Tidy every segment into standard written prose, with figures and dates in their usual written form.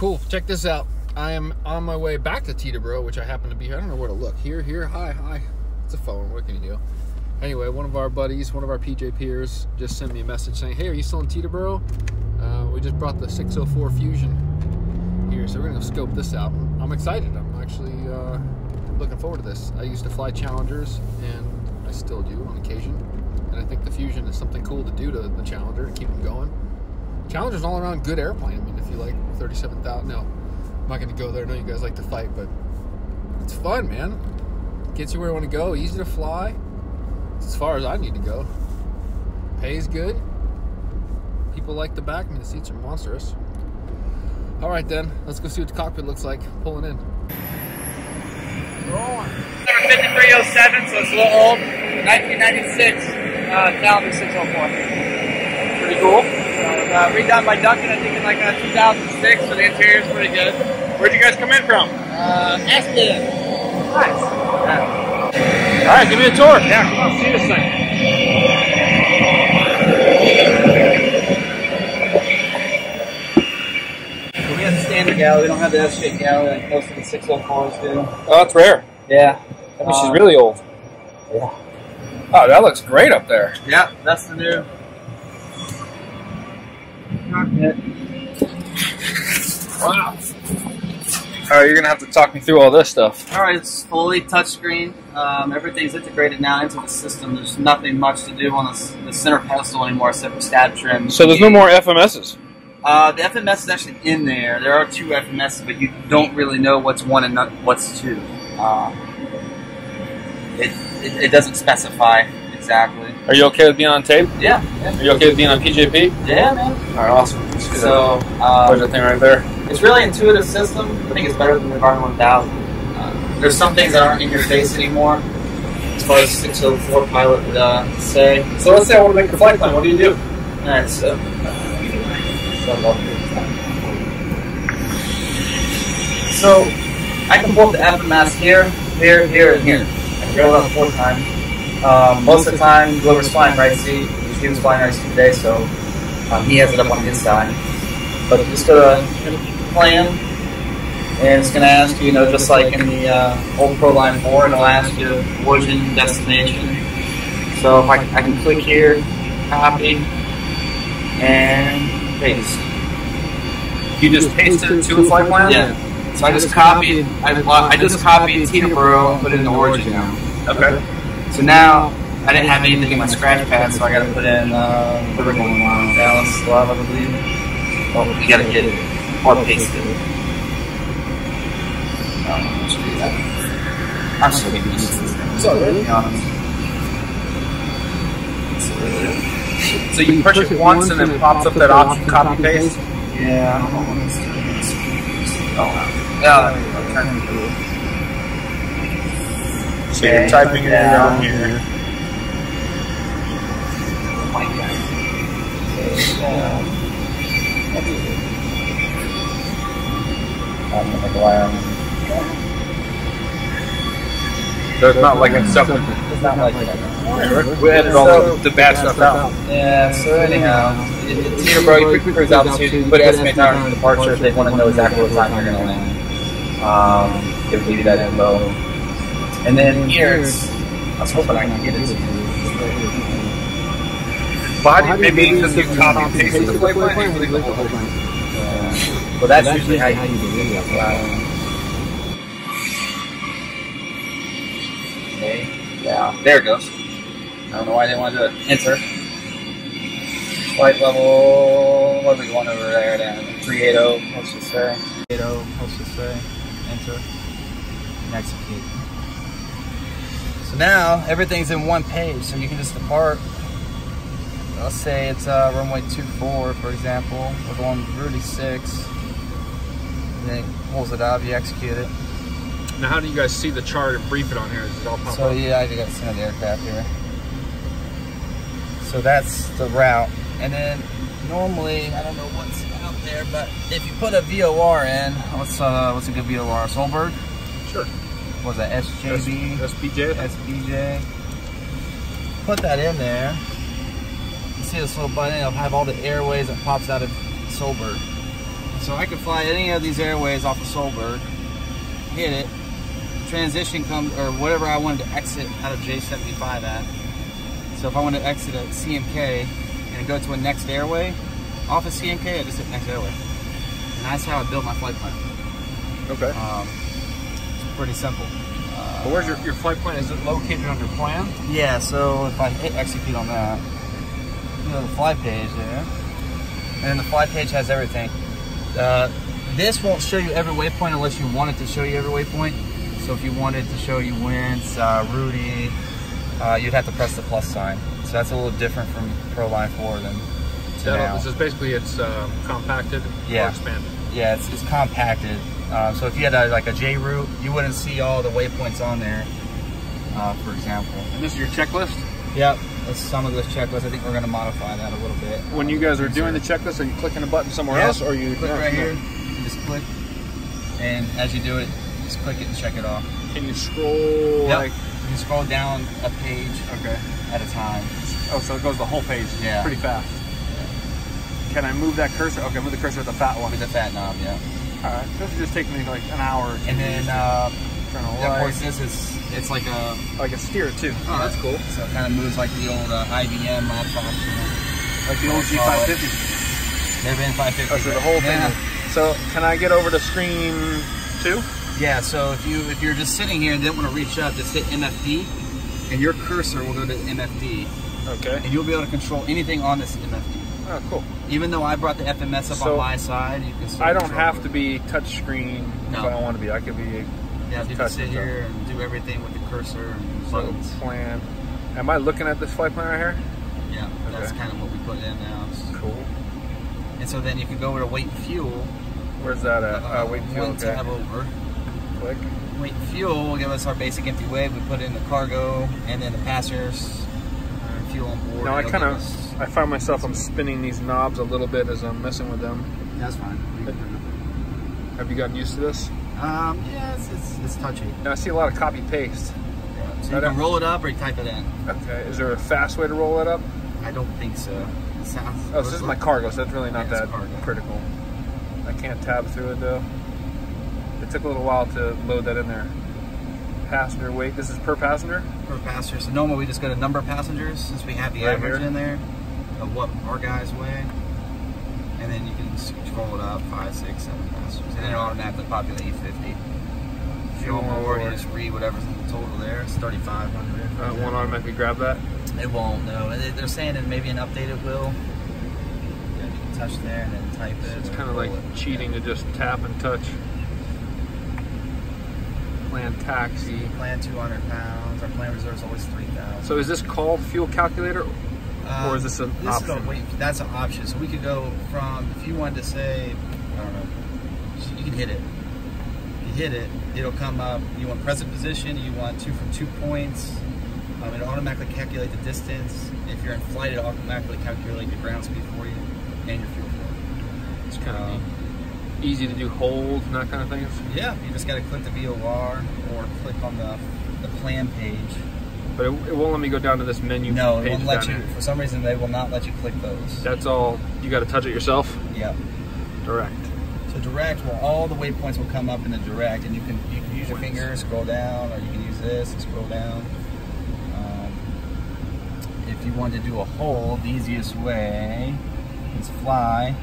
Cool. Check this out. I am on my way back to Teterboro, which I happen to be. I don't know where to look. Here. Hi. It's a phone. What can you do? Anyway, one of our buddies, one of our PJ peers, just sent me a message saying, "Hey, are you still in Teterboro? We just brought the 604 Fusion here, so we're gonna go scope this out." I'm excited. I'm actually looking forward to this. I used to fly Challengers, and I still do on occasion. And I think the Fusion is something cool to do to the Challenger to keep them going. Challenger's all around good airplane. I mean, if you like 37,000, no, I'm not gonna go there. I know you guys like to fight, but it's fun, man. Gets you where you want to go. Easy to fly. As far as I need to go. Pays good. People like the back. I mean, the seats are monstrous. All right, then. Let's go see what the cockpit looks like pulling in. Rolling. 5307, so it's a little old. 1996 calendar 604. Pretty cool. Redone by Duncan, I think in like 2006, so the interior's pretty good. Where'd you guys come in from? Aspen. Nice. Yeah. All right, give me a tour. Yeah, come on, see this thing. So we have the standard galley. We don't have the S-shaped galley like most of the 604s do. Oh, that's rare. Yeah. That means she's really old. Yeah. Oh, that looks great up there. Yeah, that's the new cockpit. Wow. All right, you're gonna have to talk me through all this stuff. All right, it's fully touchscreen. Everything's integrated now into the system. There's nothing much to do on the center pedestal anymore except for stab trim. So there's no more FMSs? The FMS is actually in there. There are two FMSs, but you don't really know what's one and what's two. It doesn't specify exactly. Are you okay with being on tape? Yeah. Are you okay with being on PJP? Yeah, man. All right, awesome. So, there's a thing right there. It's really intuitive system. I think it's better than the Garmin 1000. There's some things that aren't in your face anymore, as far as 604 pilot would say. So let's say I want to make a flight plan. What do you do? All right, so I can pull up the FMS here, and here. I can go up 4 times. Most of the time, whoever's flying right seat, he was flying right seat today, so he has it up on his side. But just go to plan, and it's going to ask you, just like in the old ProLine 4, it'll ask you origin, destination. So if I can click here, copy, and paste. You just paste it to a flight plan? Yeah. So I just copied. I just copied Teterboro and put it in the origin now. Okay. So now I didn't have anything in my scratch pad, so I got to put in where we're going on Dallas Love, I believe. Oh, you got to hit it or paste it. I'm still getting used to this. So, to be honest. So you push it once and then it pops up that option, copy paste? Yeah, I don't know what it's doing. Oh, yeah, So you're typing it down here. So it's not like it's something. It's not like that. We edited all the bad stuff out. Yeah, so anyhow, Teterboro, you quick cruise altitude, put estimate time for departure if they want to know exactly what time you're going to land. Give you that info. And then here, I was hoping I could get it to you. But maybe because you copy and paste the flight plan, you the whole thing. Well, that's usually how you do it. Okay. Yeah, there it goes. I don't know why they want to do it. Enter. Flight level, what are we going over there then? 380, let's just say. 380, let's just say. Enter. And execute. So now, everything's in one page, so you can just depart. Let's say it's runway 24, for example. We're going Rudy 6. And then it pulls it out, you execute it. Now, how do you guys see the chart and brief it on here? Does it all pop up? So yeah, I got to see the aircraft here. So that's the route. And then normally, I don't know what's out there, but if you put a VOR in, what's a good VOR? Solberg? Sure. What was that, SJB? SBJ? SBJ. Put that in there. You see this little button, it'll have all the airways that pops out of Solberg. So I could fly any of these airways off of Solberg, hit it, transition comes, or whatever I wanted to exit out of J75 at. So if I wanted to exit at CMK and go to a next airway, off of CMK, I just hit next airway. And that's how I built my flight plan. Okay. It's pretty simple. But where's your flight plan? Is it located on your plan? Yeah, so if I hit execute on that, you know, the flight page there, and then the flight page has everything. This won't show you every waypoint unless you want it to show you every waypoint. So if you wanted to show you winds, Rudy, you'd have to press the plus sign. So that's a little different from ProLine 4 than now. So basically it's compacted or expanded? Yeah, it's compacted. So if you had like a J route, you wouldn't see all the waypoints on there, for example. And this is your checklist? Yep, that's some of those checklists. I think we're going to modify that a little bit. When you guys are doing the checklist, are you clicking a button somewhere else, or you click right here? You just click, and as you do it, just click it and check it off. Can you scroll? Yep. Like you can scroll down a page at a time. Oh, so it goes the whole page. Yeah. Pretty fast. Yeah. Can I move that cursor? Okay, move the cursor with the fat one. With the fat knob, yeah. All right. This will just take me like an hour. And then, of course, it's like a steer too. Oh, that's cool. So it kind of moves like the old IBM laptop. Like the old G550. Never been 550. Oh, so the whole thing. So can I get over to screen 2? Yeah. So if you're just sitting here and didn't want to reach up, just hit MFD, and your cursor will go to MFD. Okay. And you'll be able to control anything on this MFD. Oh, cool. Even though I brought the FMS up on my side, you can still I don't have to be touchscreen if I don't want to be. I could be. Yeah, you can sit here and do everything with the cursor and buttons. Plan. Am I looking at this flight plan right here? Yeah, that's kind of what we put in now. Cool. And so then you can go over to weight and fuel. Where's that at? Weight and fuel. One tab over. Click. Weight and fuel will give us our basic empty weight. We put in the cargo and then the passengers and fuel on board. Now I find myself I'm spinning these knobs a little bit as I'm messing with them. That's fine. Have you gotten used to this? Yeah, it's touchy. Now I see a lot of copy paste. Yeah. So you can roll it up or you type it in. Okay. Is there a fast way to roll it up? I don't think so. It sounds. Oh, so this is my cargo, so that's really not that cargo. critical. I can't tab through it though. It took a little while to load that in there. Passenger weight. This is per passenger? Per passenger. So normally we just go to number of passengers since we have the average in there of what our guys weigh. And then you can scroll it up 5, 6, 7 passengers. And then it automatically populate 50. Fuel on board, you just read whatever's in the total there. It's 3,500. It won't automatically grab that? It won't, no. They're saying that maybe an update it will. Yeah, you can touch there and then type it. It's kind of like cheating to just tap and touch. Plan taxi. Plan 200 pounds. Our plan reserve is always 3,000. So is this called fuel calculator? Or is this an option? That's an option. So we could go from, if you wanted to say, I don't know, you can hit it. If you hit it, it'll come up. You want present position, you want 2 from 2 points. It'll automatically calculate the distance. If you're in flight, it'll automatically calculate the ground speed for you and your fuel for you. It's kind of easy to do hold and that kind of thing. Yeah, you just got to click the VOR or click on the plan page. But it won't let me go down to this menu. No, page it won't let you. Here. For some reason, they will not let you click those. That's all. You got to touch it yourself. Yeah. Direct. So direct, well, all the waypoints will come up in the direct, and you can use your finger, scroll down, or you can use this and scroll down. If you want to do a hold, the easiest way is fly.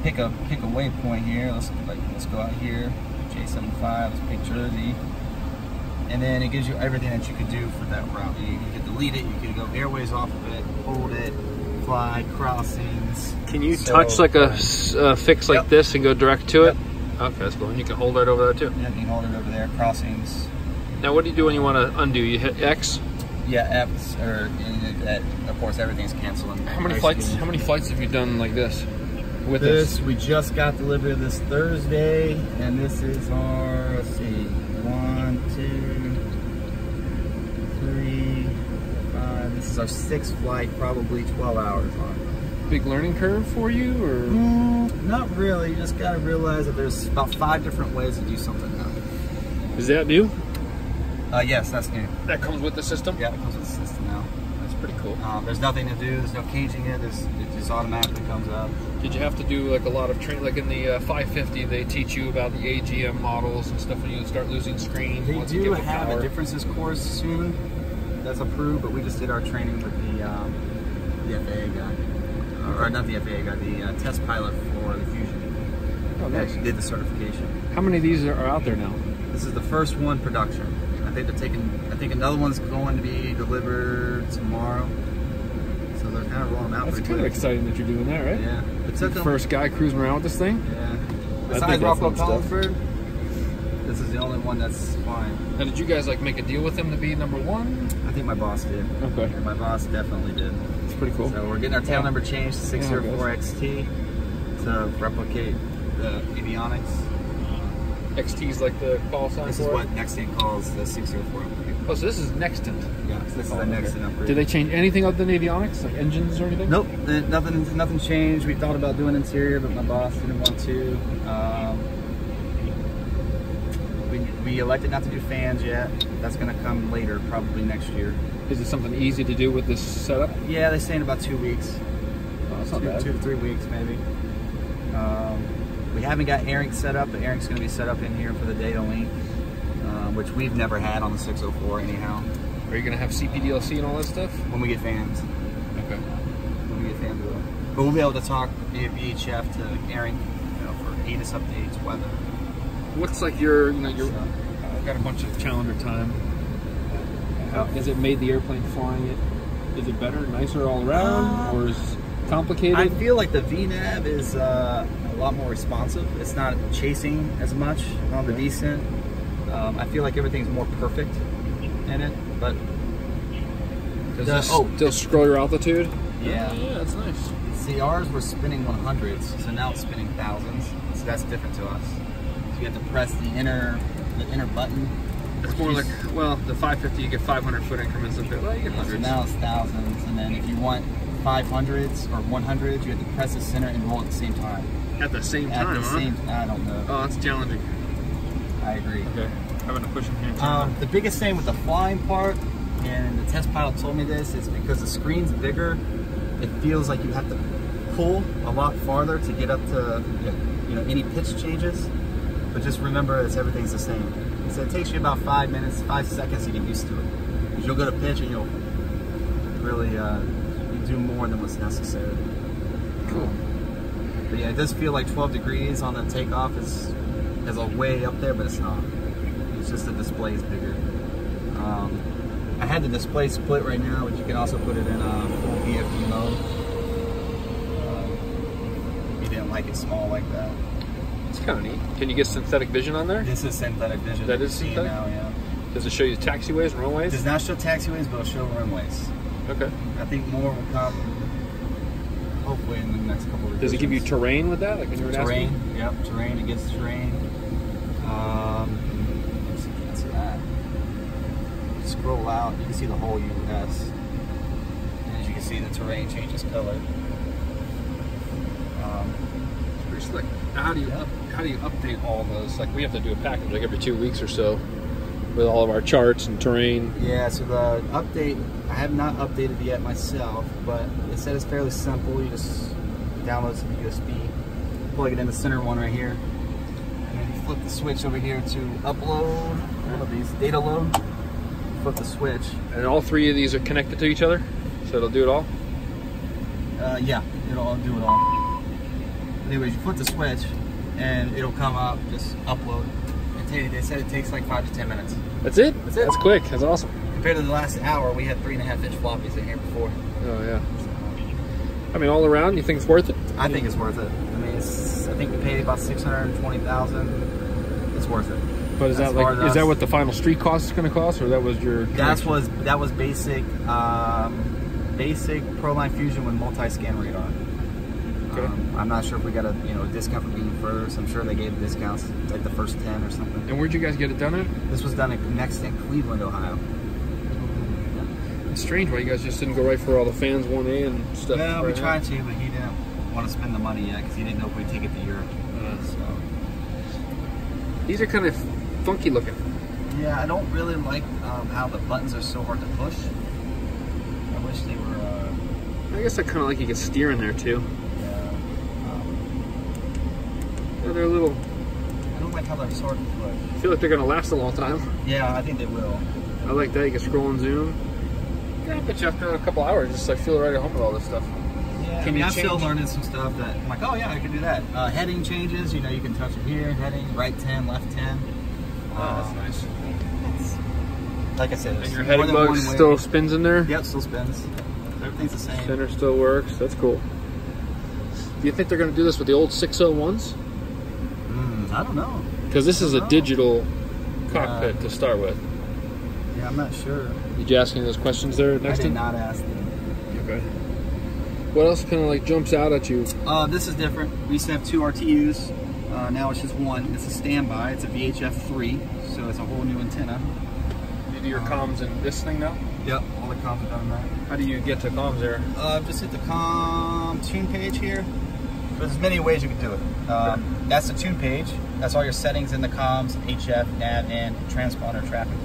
Pick a waypoint here. Let's go out here. J75. Let's pick Jersey. And then it gives you everything that you could do for that route. You can delete it, you can go airways off of it, hold it, fly, crossings. Can you touch like a fix like this and go direct to it? Okay, that's cool. And you can hold it over there too? Yeah, you can hold it over there, crossings. Now what do you do when you want to undo? You hit X? Yeah, X, of course everything's canceling. How many flights have you done like this? With this, we just got delivery this Thursday, and this is our, let's see, 1, 2, 3, 5. This is our 6th flight, probably 12 hours on. Big learning curve for you, or? Not really. You just gotta realize that there's about 5 different ways to do something now. Is that new? Yes, that's new. That comes with the system? Yeah, it comes with the system now. That's pretty cool. There's nothing to do. There's no caging it. It just automatically comes up. Did you have to do like a lot of training, like in the 550? They teach you about the AGM models and stuff, and you start losing screen. They once you do get the have power. a differences course soon that's approved, but we just did our training with the FAA guy, or not the FAA guy, the test pilot for the Fusion. Oh, nice. Did the certification. How many of these are out there now? This is the first one production. I think they're taking. I think another one's going to be delivered tomorrow. So they're kind of rolling out. That's pretty kind of quick. exciting that you're doing that, right? Yeah. It took them. First guy cruising around with this thing. Yeah. I Besides think that's Rockwell fun stuff. Collinsford, this is the only one that's flying. Now, did you guys like make a deal with him to be number one? I think my boss did. Okay. And my boss definitely did. It's pretty cool. So we're getting our tail number changed to Yeah, 604XT to replicate the avionics. XT's like the call sign This for is it? what Nextant calls the 604 upgrade. Oh, so this is Nextant. Yeah, so this is the okay. Nextant upgrade. Did they change anything other than avionics, like engines or anything? Nope, nothing changed. We thought about doing interior, but my boss didn't want to. We elected not to do fans yet. That's going to come later, probably next year. Is it something easy to do with this setup? Yeah, they say in about 2 weeks. Oh, that's not bad. 2 to 3 weeks, maybe. We haven't got airing set up, but airing's going to be set up in here for the data link, which we've never had on the 604 anyhow. Are you going to have CPDLC and all that stuff? When we get fans. Okay. When we get fans, but we'll be able to talk via VHF to airing, for ATIS updates, weather. What's like your, I've got a bunch of Challenger time. Has it made the airplane flying it? Is it better, nicer all around, or is it complicated? I feel like the VNAV is a lot more responsive. It's not chasing as much on the descent. I feel like everything's more perfect in it, but Does this still scroll your altitude? yeah. Yeah, that's nice. See, ours were spinning 100s, so now it's spinning thousands. So that's different to us. So you have to press the inner button. It's more like, well, the 550 you get 500 foot increments of it. Well, you get So hundreds. now it's thousands, and then if you want 500s or 100s, you have to press the center and roll at the same time. At the same At time, the huh? same, I don't know. Oh, that's challenging. I agree. Okay. I'm gonna push him here. The biggest thing with the flying part, and the test pilot told me this, is because the screen's bigger, it feels like you have to pull a lot farther to get up to any pitch changes. But just remember that everything's the same. So it takes you about 5 minutes, 5 seconds to get used to it. Because you'll go to pitch and you'll really do more than what's necessary. Cool. But yeah, it does feel like 12 degrees on the takeoff is a way up there, but it's not. It's just the display is bigger. I had the display split right now, but you can also put it in full VFD mode. If you didn't like it small like that. It's kind of neat. Can you get synthetic vision on there? This is synthetic vision. That is you see synthetic? now, yeah. Does it show you taxiways and It runways? does not show taxiways, but it'll show runways. Okay. I think more will come, hopefully, in the next couple of years. Does it give you terrain with that? Like when you were asking? terrain? Yep, terrain. It gets terrain. Let's see if you can see that. Scroll out, you can see the whole US. And as you can see, the terrain changes color. It's pretty slick. Now, how do you update all those? Like we have to do a package like every 2 weeks or so with all of our charts and terrain. Yeah, so the update, I have not updated yet myself, but it said it's fairly simple. You just download some USB, plug it in the center one right here, and then you flip the switch over here to upload one of these, data load. Flip the switch. And all three of these are connected to each other, so it'll do it all? Yeah, it'll do it all. Anyways, you flip the switch, and it'll come up, just upload. They said it takes like 5 to 10 minutes. That's it? That's it. That's quick. That's awesome. Compared to the last hour, we had 3.5-inch floppies in here before. Oh, yeah. I mean, all around, you think it's worth it? I think it's worth it. I mean, I think we paid about $620,000. It's worth it. But is that like, is that what the final street cost is going to cost, or that was your? That was basic, basic Proline Fusion with multi-scan radar. Okay. I'm not sure if we got a discount for being first. I'm sure they gave discounts like the first 10 or something. And where'd you guys get it done at? This was done at Nextant, Cleveland, Ohio. It's strange why you guys just didn't go right for all the fans 1A and stuff. No, we right tried to, but he didn't want to spend the money yet because he didn't know if we'd take it to Europe. So. These are kind of funky looking. Yeah, I don't really like how the buttons are so hard to push. I wish they were I guess I kind of like you can steer in there too. Yeah, they're a little. I don't like how they're sort of push. I feel like they're gonna last a long time. Yeah, I think they will. I like that. You can scroll and zoom. Yeah, I bet you after a couple hours, just like feel right at home with all this stuff. Yeah, I'm still learning some stuff that I'm like, oh yeah, I can do that. Heading changes, you know, you can touch it here. Heading, right 10, left 10. Oh, that's nice. Like I said, and your heading bug still spins in there? Yep, still spins. Everything's the same. Center still works. That's cool. Do you think they're going to do this with the old 601s? I don't know. Because this is a digital cockpit to start with. Yeah, I'm not sure. Did you ask any of those questions there next to I did not ask them. Okay. What else kind of like jumps out at you? This is different. We used to have 2 RTUs. Now it's just one. It's a standby. It's a VHF 3, so it's a whole new antenna. You do your comms in this thing now? Yep, all the comms are done in that. How do you get to comms there? Just hit the comm tune page here. There's many ways you can do it. That's the tune page. That's all your settings in the comms, HF, nav, and transponder traffic.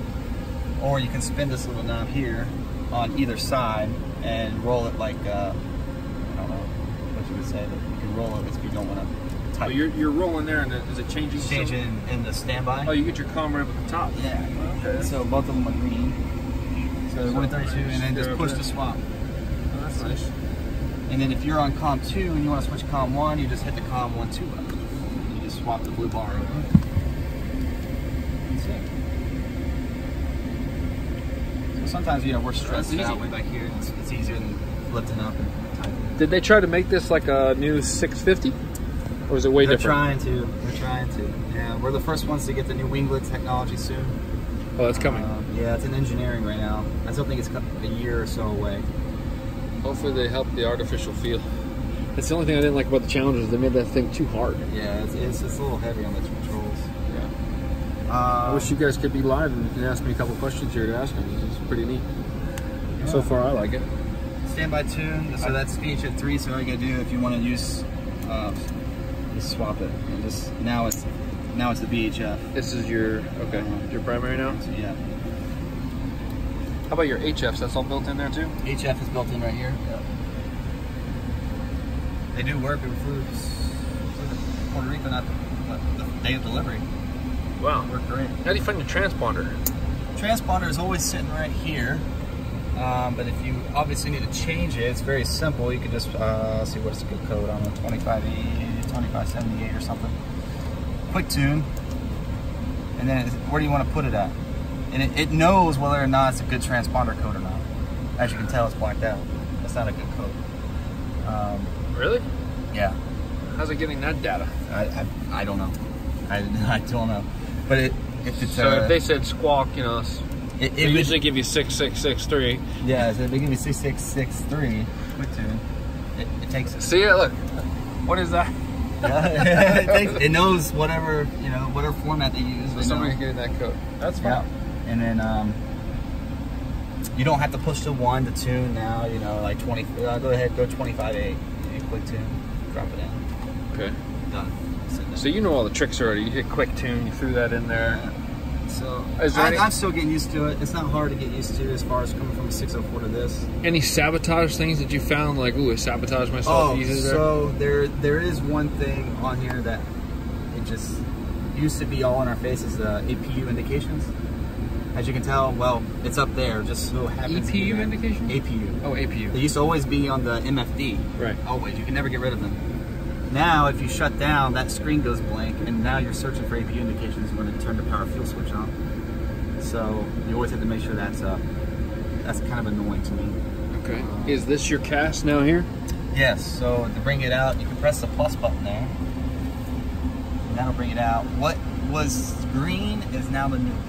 Or you can spin this little knob here on either side and roll it like, I don't know what you would say, but you can roll it if you don't want to type. Oh, you're rolling there, and is it changing? Changing in the standby. Oh, you get your comm right up at the top. Yeah. Okay. So both of them are green. So 132, and then just push the swap. Oh, that's nice. And then if you're on COM 2 and you want to switch COM 1, you just hit the COM 1 2 button. You just swap the blue bar over. That's it. So sometimes, you know, we're stressed out way back here, and it's easier than lifting up and typing. Did they try to make this like a new 650? Or is it way different? They're trying to. Yeah, we're the first ones to get the new winglet technology soon. Oh, that's coming. Yeah, it's in engineering right now. I still think it's a year or so away. Hopefully they help the artificial feel. That's the only thing I didn't like about the Challengers. They made that thing too hard. Yeah, it's a little heavy on the controls. Yeah. I wish you guys could be live and ask me a couple questions here to ask me. This is pretty neat. Yeah. So far, I like it. Standby tune. So that's VHF 3. So all you gotta do if you want to use, just swap it. And just now it's the VHF. This is your your primary now. So, yeah. How about your HFs? That's all built in there too? HF is built in right here. Yeah. They do work. We flew Puerto Rico not the day of delivery. Wow. Worked great. How do you find your transponder? Transponder is always sitting right here. But if you obviously need to change it, it's very simple. You can just, see what's the good code on it, 2580, 2578 or something. Quick tune. And then where do you want to put it at? And it knows whether or not it's a good transponder code or not. As you can tell, it's blacked out. That's not a good code. Really? Yeah. How's it getting that data? I don't know. I don't know. But if it's so if they said squawk, you know, it usually give you 6663. Yeah, so if they give you 6663 quick tune, it takes it. See it? Look. What is that? Yeah, it knows whatever format they use. So somebody's getting that code. That's fine. Yeah. And then you don't have to push the 1 to tune now. You know, like 20. Go ahead, go 25.8. Quick tune, drop it in. Okay. Done. So you know all the tricks already. You hit quick tune, you threw that in there. Yeah. So I'm still getting used to it. It's not hard to get used to as far as coming from a 604 to this. Any sabotage things that you found? Like, ooh, I sabotaged myself. So there is one thing on here that it just used to be all in our faces. APU indications. As you can tell, well, it's up there. Just so happens. EPU indication? APU. Oh, APU. They used to always be on the MFD. Right. Always. You can never get rid of them. Now, if you shut down, that screen goes blank, and now you're searching for APU indications when it turned the power fuel switch on. So you always have to make sure that's up. That's kind of annoying to me. Okay. Is this your cast now here? Yes. So to bring it out, you can press the plus button there, and that'll bring it out. What was green is now the new blue.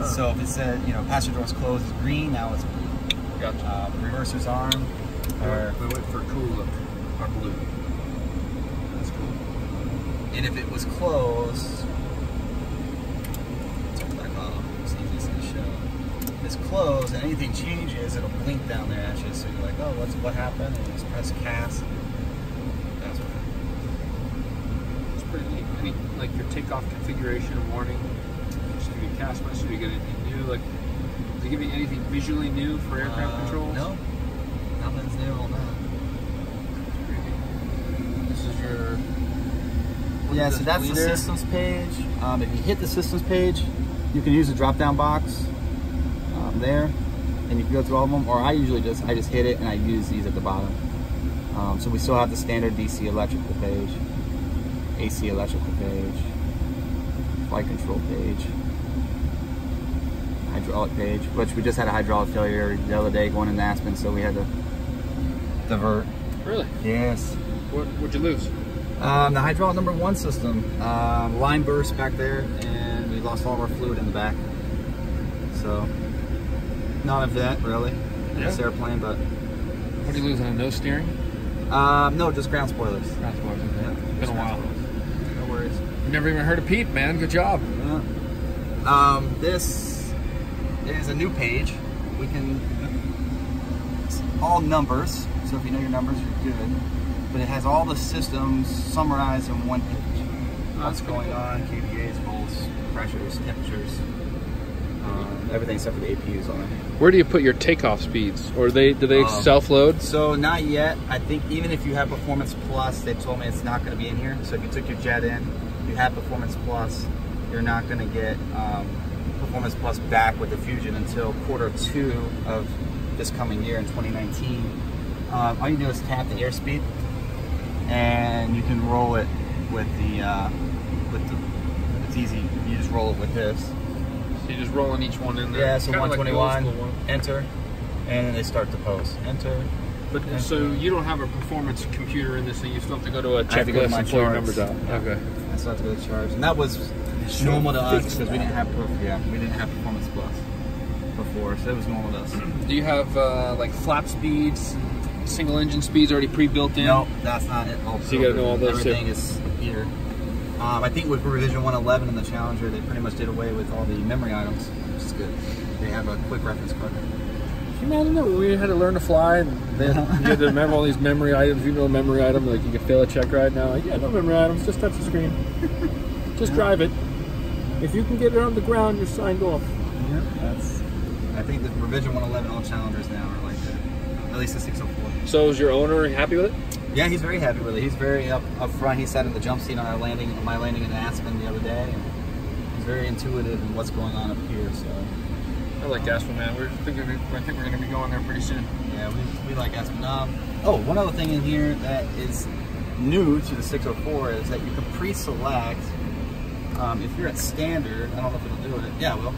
So if it said, passenger doors closed is green, now it's blue. Gotcha. Reverser's arm. We went for cool look, or blue. That's cool. And if it was closed, turn it back off. It's easiest to show. If it's closed and anything changes, it'll blink down there at you. So you're like, oh, what happened? And you just press cast. That's what happened. It's pretty neat. Any, like your takeoff configuration warning. Give you a cast message, you get anything new? Like, does it give you anything visually new for aircraft controls? No. Nothing's new on that. This is your... Yeah, so that's the systems page. If you hit the systems page, you can use the drop-down box there, and you can go through all of them. Or I just hit it and I use these at the bottom. So we still have the standard DC electrical page, AC electrical page, flight control page, hydraulic page, which we just had a hydraulic failure the other day going into Aspen, so we had to divert. Really? Yes. What'd you lose? The hydraulic number 1 system, line burst back there, and we lost all of our fluid in the back. So, not an event really in this airplane, but. What did you lose on a nose steering? No, just ground spoilers. Ground spoilers, okay. Yeah, Been a while. No worries. Never even heard of Pete, man. Good job. Yeah. This is a new page. We can, it's all numbers, so if you know your numbers, you're good. But it has all the systems summarized in one page. What's going on, kVAs, volts, pressures, temperatures, everything except for the APUs on it. Where do you put your takeoff speeds? Or do they self-load? So not yet. I think even if you have Performance Plus, they told me it's not going to be in here. So if you took your jet in, you have Performance Plus, you're not going to get Performance Plus back with the Fusion until Q2 of this coming year in 2019. All you do is tap the airspeed, and you can roll it with the it's easy. You just roll it with this. So you're just rolling each one in there. Yeah, so 121, like enter, and then they start to post. Enter. But enter. So you don't have a performance computer in this thing. You still have to go to a I have to go to checklist my and pull your charts. numbers out. Yeah. Okay. I still have to go to charge, and that was normal to us because we didn't have Performance Plus before, so it was normal to us. Do you have like flap speeds, single engine speeds already pre-built in? No, that's not it. So you got to know all those. Everything is here. I think with revision 111 in the Challenger, they pretty much did away with all the memory items, which is good. They have a quick reference card. Can you imagine that when we had to learn to fly and then you had to remember all these memory items? You know, a memory item, like you can fail a check ride now. Like, yeah, no memory items, just touch the screen. Just drive it. If you can get it on the ground, you're signed off. Yeah, that's. I think the revision 111 all Challengers now are like that. At least the 604. So is your owner happy with it? Yeah, he's very happy with it. He's very up front. He sat in the jump seat on our landing, my landing in Aspen the other day. And he's very intuitive in what's going on up here. So I like Aspen, man. I think we're going to be going there pretty soon. Yeah, we like Aspen. Oh, one other thing in here that is new to the 604 is that you can pre-select. If you're at standard, I don't know if it'll do it. Yeah, it will.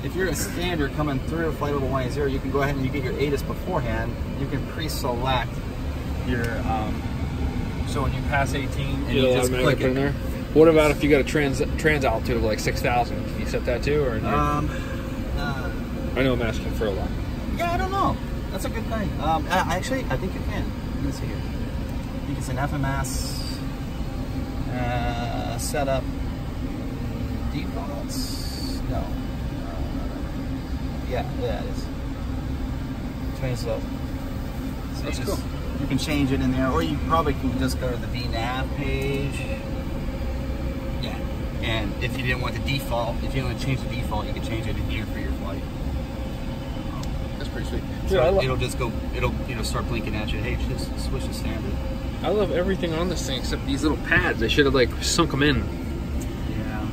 If you're at standard coming through flight level 180, you can go ahead and you get your ATIS beforehand. You can pre-select your. So when you pass 18, and you just click it in there. What about if you got a trans altitude of like 6,000? Can you set that too, or? I know I'm asking for a lot. Yeah, I don't know. That's a good thing. Actually, I think you can. Let me see here. I think it's an FMS setup defaults. No. Yeah, it is. Train slope. So that's cool. You can change it in there, or you probably can just go to the VNAV page. Yeah. And if you didn't want the default, if you want to change the default, you can change it in here for your flight. That's pretty sweet. So yeah, it'll just go. It'll start blinking at you. Hey, just switch to standard. I love everything on this thing except these little pads. They should have like sunk them in. Yeah.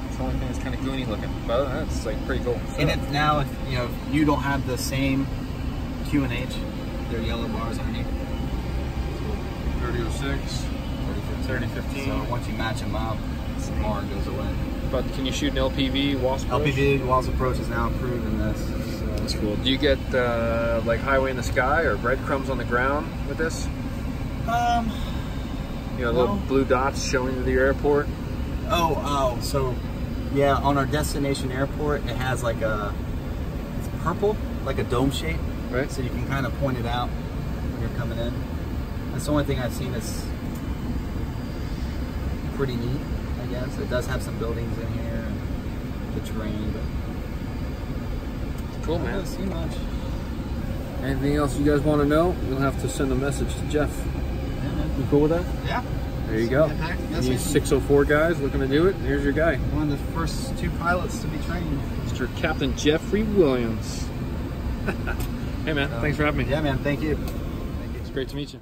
It's the only thing that's kind of goony looking, but that's like pretty cool. So. And it, now, if you don't have the same QNH, they're yellow bars underneath. 3006, 3015. So once you match them up, the bar goes away. But can you shoot an LPV WASP approach? LPV WASP approach is now approved in this. So. That's cool. Do you get like highway in the sky or breadcrumbs on the ground with this? Little blue dots showing to the airport. Oh, so yeah, on our destination airport, it has like it's purple, like a dome shape, right? So you can kind of point it out when you're coming in. That's the only thing I've seen that's pretty neat, I guess. It does have some buildings in here, and the terrain, but it's cool, man. I don't see much. Anything else you guys want to know? You'll have to send a message to Jeff. You cool with that? Yeah. There you go. You 604 guys looking to do it. Here's your guy. One of the first 2 pilots to be trained. Mr. Captain Jeffrey Williams. Hey man, thanks for having me. Yeah, man. Thank you. It's great to meet you.